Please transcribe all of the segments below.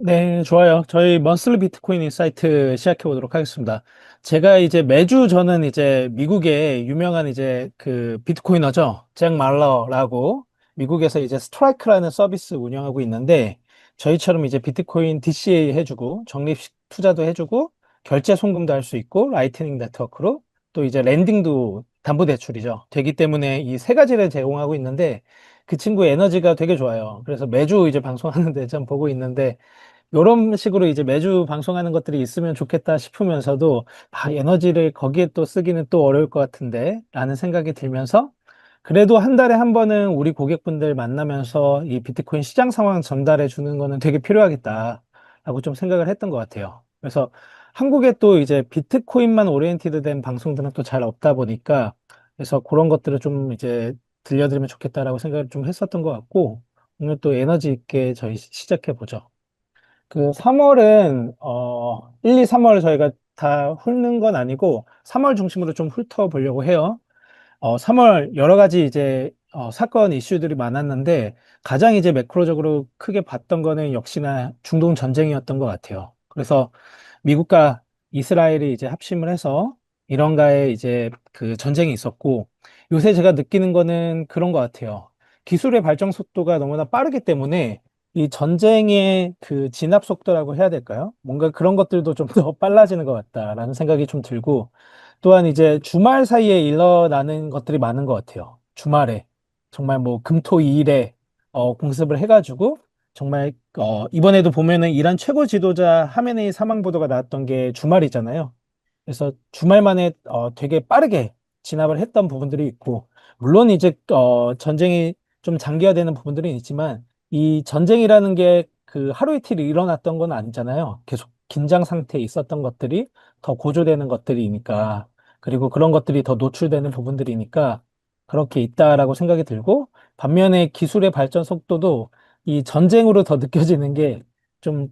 네, 좋아요. 저희 먼슬리 비트코인 인사이트 시작해 보도록 하겠습니다. 제가 이제 매주 저는 이제 미국의 유명한 이제 그 비트코이너죠. 잭 말러라고 미국에서 이제 스트라이크라는 서비스 운영하고 있는데 저희처럼 이제 비트코인 DCA 해주고 적립식 투자도 해주고 결제 송금도 할 수 있고 라이트닝 네트워크로 또 이제 랜딩도 담보대출이죠. 되기 때문에 이 세 가지를 제공하고 있는데 그 친구 에너지가 되게 좋아요. 그래서 매주 이제 방송하는데 참 보고 있는데 이런 식으로 이제 매주 방송하는 것들이 있으면 좋겠다 싶으면서도 에너지를 거기에 또 쓰기는 또 어려울 것 같은데 라는 생각이 들면서 그래도 한 달에 한 번은 우리 고객분들 만나면서 이 비트코인 시장 상황 전달해 주는 거는 되게 필요하겠다라고 좀 생각을 했던 것 같아요. 그래서 한국에 또 이제 비트코인만 오리엔티드 된 방송들은 또 잘 없다 보니까 그래서 그런 것들을 좀 이제 들려드리면 좋겠다라고 생각을 좀 했었던 것 같고 오늘 또 에너지 있게 저희 시작해 보죠. 그 3월은 1, 2, 3월 저희가 다 훑는 건 아니고 3월 중심으로 좀 훑어보려고 해요. 3월 여러 가지 이제 사건 이슈들이 많았는데 가장 이제 매크로적으로 크게 봤던 거는 역시나 중동 전쟁이었던 것 같아요. 그래서 미국과 이스라엘이 이제 합심을 해서 이런가에 이제 그 전쟁이 있었고 요새 제가 느끼는 거는 그런 것 같아요. 기술의 발전 속도가 너무나 빠르기 때문에 이 전쟁의 그 진압 속도라고 해야 될까요? 뭔가 그런 것들도 좀 더 빨라지는 것 같다라는 생각이 좀 들고 또한 이제 주말 사이에 일어나는 것들이 많은 것 같아요. 주말에 정말 뭐 금토일에 공습을 해가지고 정말 이번에도 보면은 이란 최고 지도자 하메네이 사망 보도가 나왔던 게 주말이잖아요. 그래서 주말 만에 되게 빠르게 진압을 했던 부분들이 있고, 물론 이제 전쟁이 좀 장기화되는 부분들은 있지만, 이 전쟁이라는 게 그 하루 이틀 일어났던 건 아니잖아요. 계속 긴장 상태에 있었던 것들이 더 고조되는 것들이니까, 그리고 그런 것들이 더 노출되는 부분들이니까, 그렇게 있다라고 생각이 들고, 반면에 기술의 발전 속도도 이 전쟁으로 더 느껴지는 게 좀,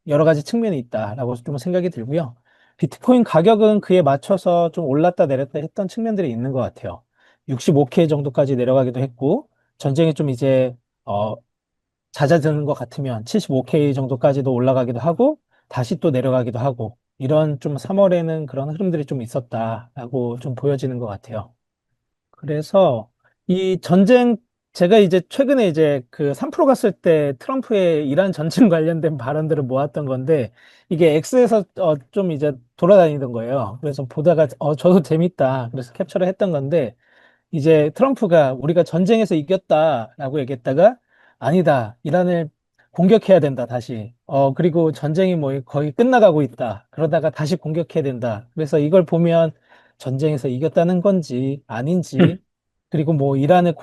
여러 가지 측면이 있다라고 좀 생각이 들고요. 비트코인 가격은 그에 맞춰서 좀 올랐다 내렸다 했던 측면들이 있는 것 같아요. 65K 정도까지 내려가기도 했고, 전쟁이 좀 이제, 어, 잦아드는 것 같으면 75K 정도까지도 올라가기도 하고, 다시 또 내려가기도 하고, 이런 좀 3월에는 그런 흐름들이 좀 있었다라고 좀 보여지는 것 같아요. 그래서 이 전쟁 제가 이제 최근에 이제 그 3프로 갔을 때 트럼프의 이란 전쟁 관련된 발언들을 모았던 건데 이게 X에서 좀 이제 돌아다니던 거예요. 그래서 보다가 저도 재밌다. 그래서 캡처를 했던 건데 이제 트럼프가 우리가 전쟁에서 이겼다라고 얘기했다가 아니다. 이란을 공격해야 된다, 다시. 그리고 전쟁이 뭐 거의 끝나가고 있다. 그러다가 다시 공격해야 된다. 그래서 이걸 보면 전쟁에서 이겼다는 건지 아닌지, 그리고 뭐 이란을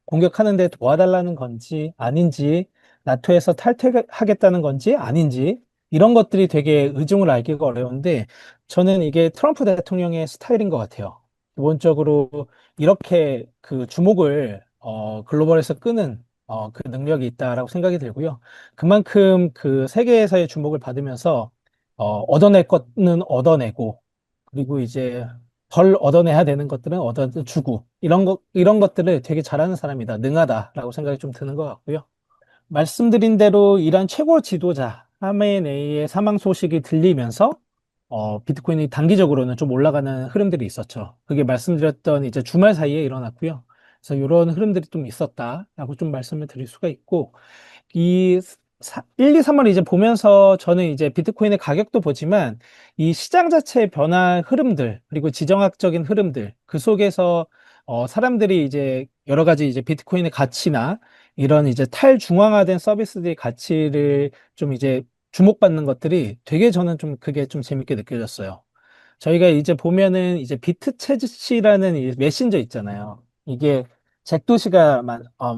공격하는데 도와달라는 건지 아닌지, 나토에서 탈퇴하겠다는 건지 아닌지, 이런 것들이 되게 의중을 알기가 어려운데 저는 이게 트럼프 대통령의 스타일인 것 같아요. 기본적으로 이렇게 그 주목을 글로벌에서 끄는 그 능력이 있다라고 생각이 들고요. 그만큼 그 세계에서의 주목을 받으면서 얻어낼 것은 얻어내고 그리고 이제 덜 얻어내야 되는 것들은 얻어주고 이런 것들을 되게 잘하는 사람이다, 능하다라고 생각이 좀 드는 것 같고요. 말씀드린 대로 이란 최고 지도자 하메네이의 사망 소식이 들리면서 비트코인이 단기적으로는 좀 올라가는 흐름들이 있었죠. 그게 말씀드렸던 이제 주말 사이에 일어났고요. 그래서 이런 흐름들이 좀 있었다라고 좀 말씀을 드릴 수가 있고, 이 1, 2, 3월 이제 보면서 저는 이제 비트코인의 가격도 보지만 이 시장 자체의 변화 흐름들, 그리고 지정학적인 흐름들, 그 속에서 사람들이 이제 여러 가지 이제 비트코인의 가치나 이런 이제 탈중앙화된 서비스들의 가치를 좀 이제 주목받는 것들이 되게 저는 좀 그게 좀 재밌게 느껴졌어요. 저희가 이제 보면은 이제 비트채지라는 이 메신저 있잖아요. 이게 잭도시가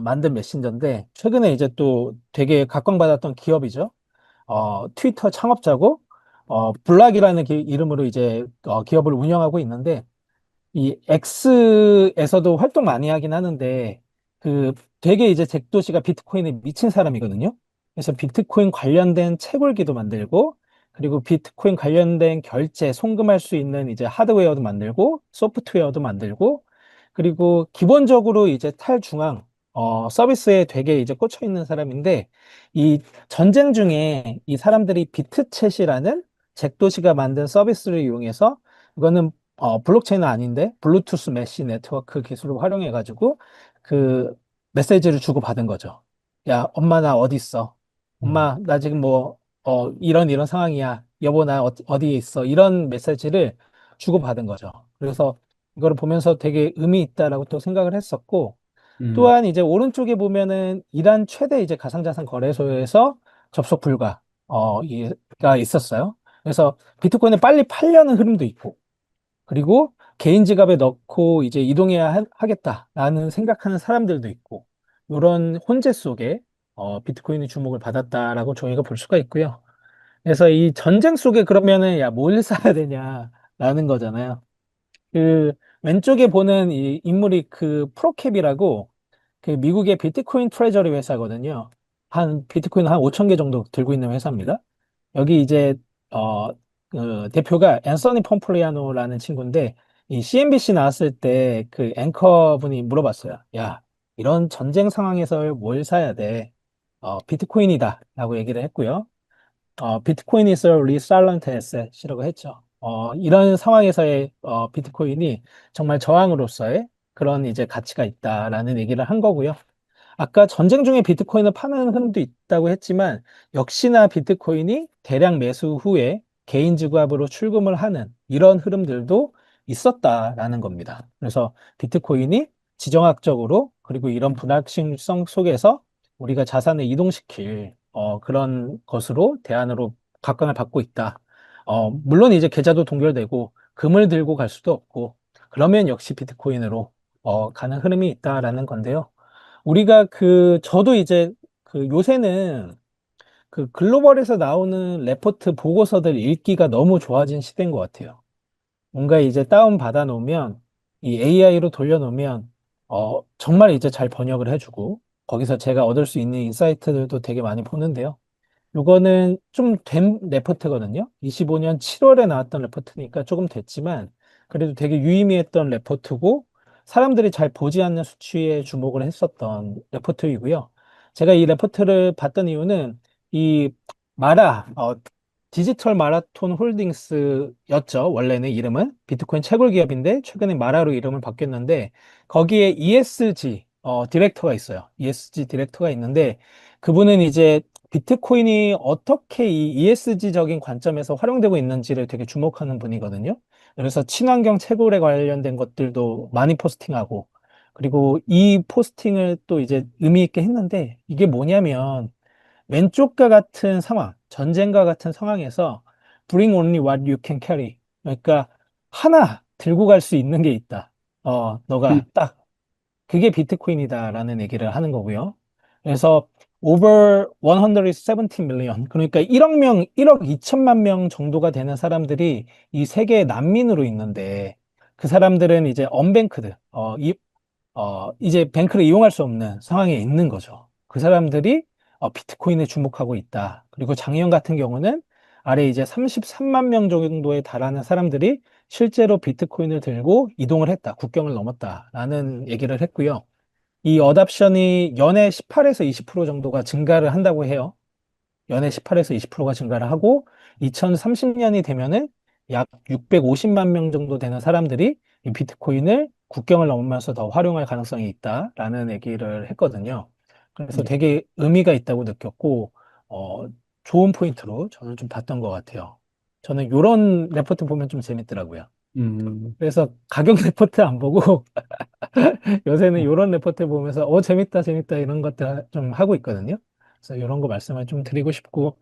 만든 메신저인데 최근에 이제 또 되게 각광받았던 기업이죠. 트위터 창업자고 블락이라는 이름으로 이제 기업을 운영하고 있는데 이 X에서도 활동 많이 하긴 하는데 그 되게 이제 잭도시가 비트코인에 미친 사람이거든요. 그래서 비트코인 관련된 채굴기도 만들고 그리고 비트코인 관련된 결제, 송금할 수 있는 이제 하드웨어도 만들고 소프트웨어도 만들고 그리고 기본적으로 이제 탈중앙 서비스에 되게 이제 꽂혀 있는 사람인데, 이 전쟁 중에 이 사람들이 비트챗이라는 잭 도시가 만든 서비스를 이용해서, 이거는 블록체인은 아닌데, 블루투스 메시 네트워크 기술을 활용해가지고, 그 메시지를 주고받은 거죠. 야, 엄마 나 어디 있어? 음, 엄마 나 지금 뭐, 이런 상황이야. 여보 나 어디에 있어? 이런 메시지를 주고받은 거죠. 그래서 이거를 보면서 되게 의미 있다라고 또 생각을 했었고, 음, 또한 이제 오른쪽에 보면은 이란 최대 이제 가상자산 거래소에서 접속 불가, 가 있었어요. 그래서 비트코인을 빨리 팔려는 흐름도 있고, 그리고 개인 지갑에 넣고 이제 이동해야 하겠다라는 생각하는 사람들도 있고, 이런 혼재 속에 비트코인이 주목을 받았다라고 저희가 볼 수가 있고요. 그래서 이 전쟁 속에 그러면은 야, 뭘 사야 되냐라는 거잖아요. 그 왼쪽에 보는 이 인물이 그 프로캡이라고 그 미국의 비트코인 트레저리 회사거든요. 한 비트코인 한 5천 개 정도 들고 있는 회사입니다. 여기 이제 대표가 앤서니 폼플리아노라는 친구인데 이 CNBC 나왔을 때 그 앵커분이 물어봤어요. 야, 이런 전쟁 상황에서 뭘 사야 돼? 비트코인이다라고 얘기를 했고요. 비트코인 is a resilient asset이라고 했죠. 이런 상황에서의 비트코인이 정말 저항으로서의 그런 이제 가치가 있다라는 얘기를 한 거고요. 아까 전쟁 중에 비트코인을 파는 흐름도 있다고 했지만 역시나 비트코인이 대량 매수 후에 개인 지갑으로 출금을 하는 이런 흐름들도 있었다라는 겁니다. 그래서 비트코인이 지정학적으로 그리고 이런 불확실성 속에서 우리가 자산을 이동시킬 그런 것으로 대안으로 각광을 받고 있다. 물론 이제 계좌도 동결되고 금을 들고 갈 수도 없고 그러면 역시 비트코인으로 가는 흐름이 있다라는 건데요. 우리가 저도 이제 요새는 그 글로벌에서 나오는 레포트 보고서들 읽기가 너무 좋아진 시대인 것 같아요. 뭔가 이제 다운 받아 놓으면 이 AI로 돌려놓으면 정말 이제 잘 번역을 해주고 거기서 제가 얻을 수 있는 인사이트들도 되게 많이 보는데요. 요거는 좀 된 레포트거든요. 25년 7월에 나왔던 레포트니까 조금 됐지만 그래도 되게 유의미했던 레포트고 사람들이 잘 보지 않는 수치에 주목을 했었던 레포트이고요. 제가 이 레포트를 봤던 이유는 이 마라, 디지털 마라톤 홀딩스였죠. 원래는 이름은 비트코인 채굴 기업인데 최근에 마라로 이름을 바뀌었는데 거기에 ESG 디렉터가 있어요. ESG 디렉터가 있는데 그분은 이제 비트코인이 어떻게 이 ESG적인 관점에서 활용되고 있는지를 되게 주목하는 분이거든요. 그래서 친환경 채굴에 관련된 것들도 많이 포스팅하고, 그리고 이 포스팅을 또 이제 의미 있게 했는데, 이게 뭐냐면, 왼쪽과 같은 상황, 전쟁과 같은 상황에서 bring only what you can carry. 그러니까 하나 들고 갈 수 있는 게 있다. 너가 딱 그게 비트코인이다라는 얘기를 하는 거고요. 그래서 over 170 million, 그러니까 1억 명, 1억 2천만 명 정도가 되는 사람들이 이 세계의 난민으로 있는데 그 사람들은 이제 언뱅크드, 이제 뱅크를 이용할 수 없는 상황에 있는 거죠. 그 사람들이 비트코인에 주목하고 있다. 그리고 작년 같은 경우는 아래 이제 33만 명 정도에 달하는 사람들이 실제로 비트코인을 들고 이동을 했다. 국경을 넘었다라는 얘기를 했고요. 이 어답션이 연에 18에서 20% 정도가 증가를 한다고 해요. 연에 18에서 20%가 증가를 하고 2030년이 되면은 약 650만 명 정도 되는 사람들이 이 비트코인을 국경을 넘으면서 더 활용할 가능성이 있다라는 얘기를 했거든요. 그래서 되게 의미가 있다고 느꼈고, 어, 좋은 포인트로 저는 좀 봤던 것 같아요. 저는 이런 레포트 보면 좀 재밌더라고요. 음, 그래서 가격 레포트 안 보고 요새는 이런 레포트 보면서 재밌다 재밌다 이런 것들 좀 하고 있거든요. 그래서 이런 거 말씀을 좀 드리고 싶고